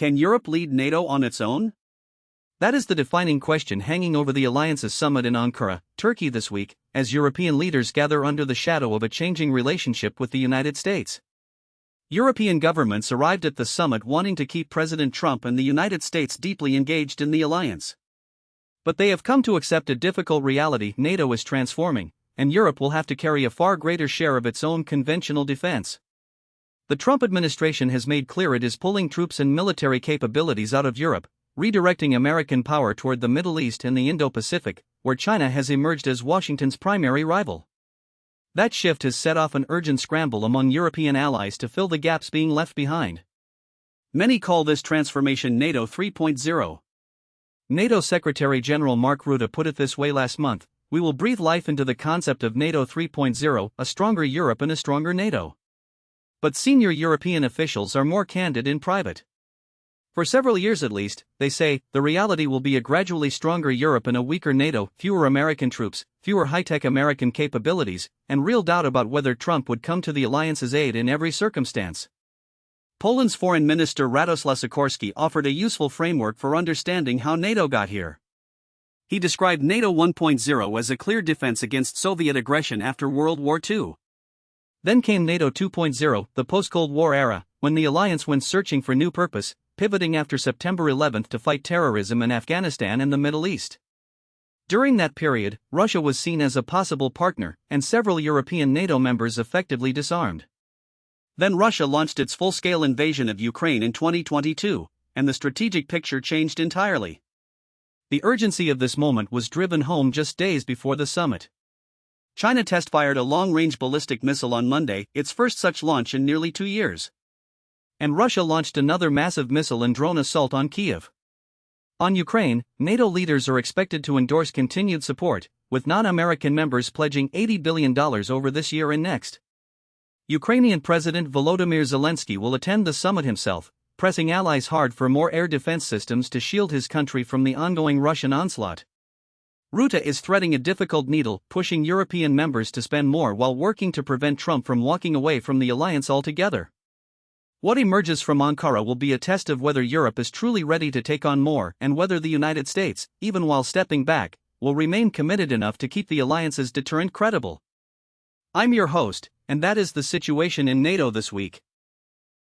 Can Europe lead NATO on its own? That is the defining question hanging over the alliance's summit in Ankara, Turkey this week, as European leaders gather under the shadow of a changing relationship with the United States. European governments arrived at the summit wanting to keep President Trump and the United States deeply engaged in the alliance. But they have come to accept a difficult reality: NATO is transforming, and Europe will have to carry a far greater share of its own conventional defense. The Trump administration has made clear it is pulling troops and military capabilities out of Europe, redirecting American power toward the Middle East and the Indo-Pacific, where China has emerged as Washington's primary rival. That shift has set off an urgent scramble among European allies to fill the gaps being left behind. Many call this transformation NATO 3.0. NATO Secretary General Mark Rutte put it this way last month: "We will breathe life into the concept of NATO 3.0, a stronger Europe and a stronger NATO." But senior European officials are more candid in private. For several years at least, they say, the reality will be a gradually stronger Europe and a weaker NATO, fewer American troops, fewer high-tech American capabilities, and real doubt about whether Trump would come to the alliance's aid in every circumstance. Poland's Foreign Minister Radoslaw Sikorski offered a useful framework for understanding how NATO got here. He described NATO 1.0 as a clear defense against Soviet aggression after World War II. Then came NATO 2.0, the post-Cold War era, when the alliance went searching for new purpose, pivoting after September 11 to fight terrorism in Afghanistan and the Middle East. During that period, Russia was seen as a possible partner, and several European NATO members effectively disarmed. Then Russia launched its full-scale invasion of Ukraine in 2022, and the strategic picture changed entirely. The urgency of this moment was driven home just days before the summit. China test-fired a long-range ballistic missile on Monday, its first such launch in nearly 2 years. And Russia launched another massive missile and drone assault on Kyiv. On Ukraine, NATO leaders are expected to endorse continued support, with non-American members pledging $80 billion over this year and next. Ukrainian President Volodymyr Zelensky will attend the summit himself, pressing allies hard for more air defense systems to shield his country from the ongoing Russian onslaught. Rutte is threading a difficult needle, pushing European members to spend more while working to prevent Trump from walking away from the alliance altogether. What emerges from Ankara will be a test of whether Europe is truly ready to take on more and whether the United States, even while stepping back, will remain committed enough to keep the alliance's deterrent credible. I'm your host, and that is the situation in NATO this week.